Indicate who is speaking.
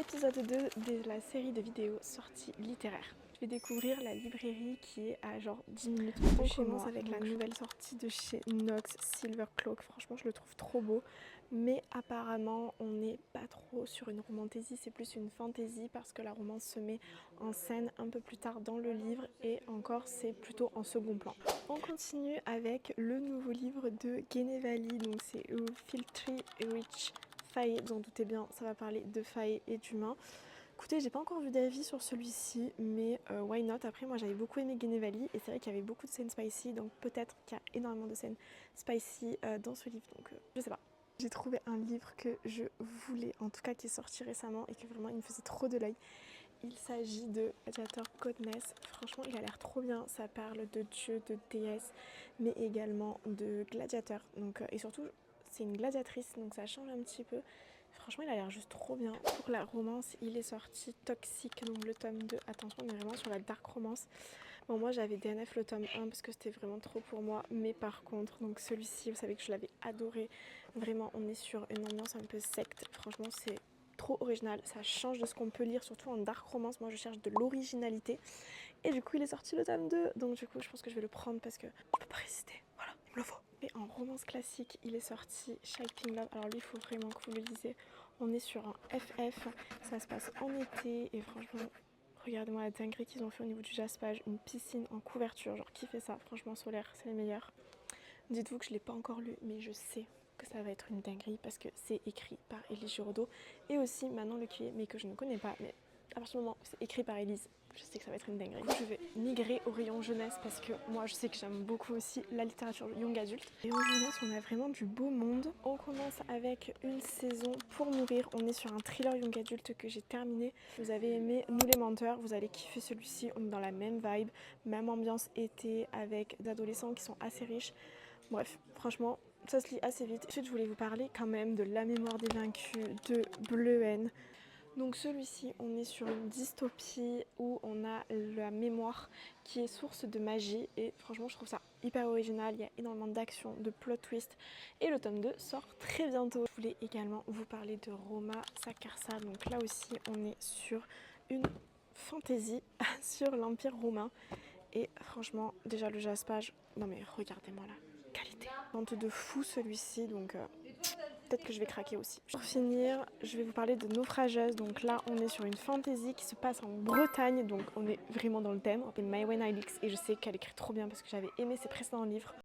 Speaker 1: épisode 2 de la série de vidéos sorties littéraires. Je vais découvrir la librairie qui est à genre 10 minutes de chez moi. Avec la nouvelle sortie de chez Nox, Silver Cloak. Franchement, je le trouve trop beau. Mais apparemment, on n'est pas trop sur une romantasy, c'est plus une fantasy parce que la romance se met en scène un peu plus tard dans le livre et encore, c'est plutôt en second plan. On continue avec le nouveau livre de Genevali, donc c'est Filthy Rich Fae, vous en doutez bien, ça va parler de fae et d'humains. Écoutez, j'ai pas encore vu d'avis sur celui-ci, mais why not? Après, moi j'avais beaucoup aimé Genevali et c'est vrai qu'il y avait beaucoup de scènes spicy, donc peut-être qu'il y a énormément de scènes spicy dans ce livre, donc je sais pas. J'ai trouvé un livre que je voulais, en tout cas qui est sorti récemment et que vraiment il me faisait trop de l'œil. Il s'agit de Gladiator Godness. Franchement, il a l'air trop bien. Ça parle de dieux, de déesses, mais également de gladiateurs. Donc, et surtout, c'est une gladiatrice, donc ça change un petit peu. Franchement, il a l'air juste trop bien. Pour la romance, il est sorti Toxic, donc le tome 2. Attention, on est vraiment sur la dark romance. Bon, moi j'avais DNF le tome 1 parce que c'était vraiment trop pour moi, mais par contre, donc celui-ci, vous savez que je l'avais adoré. Vraiment, on est sur une ambiance un peu secte. Franchement, c'est trop original, ça change de ce qu'on peut lire, surtout en dark romance. Moi je cherche de l'originalité et du coup il est sorti le tome 2, donc du coup je pense que je vais le prendre parce que je peux pas résister, voilà, il me le faut. Et en romance classique, il est sorti Shaping Love. Alors lui, il faut vraiment que vous le lisiez. On est sur un FF, ça se passe en été et franchement, regardez-moi la dinguerie qu'ils ont fait au niveau du jaspage, une piscine en couverture, genre qui fait ça? Franchement, Solaire, c'est les meilleurs. Dites-vous que je l'ai pas encore lu, mais je sais que ça va être une dinguerie parce que c'est écrit par Élise Giraudot et aussi Manon Lecuyer, mais que je ne connais pas. Mais à partir du moment où c'est écrit par Élise, je sais que ça va être une dinguerie. Du coup, je vais migrer au rayon jeunesse parce que moi, je sais que j'aime beaucoup aussi la littérature young adulte. Et en jeunesse, on a vraiment du beau monde. On commence avec une saison pour mourir. On est sur un thriller young adulte que j'ai terminé. Vous avez aimé Nous les menteurs, vous allez kiffer celui-ci. On est dans la même vibe, même ambiance été avec d'adolescents qui sont assez riches. Bref, franchement, ça se lit assez vite. Ensuite, je voulais vous parler quand même de La mémoire des vaincus de Bleuhen. Donc celui-ci, on est sur une dystopie où on a la mémoire qui est source de magie et franchement, je trouve ça hyper original. Il y a énormément d'action, de plot twist et le tome 2 sort très bientôt. Je voulais également vous parler de Roma Saccarsa. Donc là aussi, on est sur une fantaisie sur l'Empire romain. Et franchement, déjà le jaspage, non mais regardez-moi la qualité. Vente de fou celui-ci, donc peut-être que je vais craquer aussi. Pour finir, je vais vous parler de Naufrageuse. Donc là, on est sur une fantasy qui se passe en Bretagne, donc on est vraiment dans le thème. C'est Maïwenn Alix et je sais qu'elle écrit trop bien parce que j'avais aimé ses précédents livres.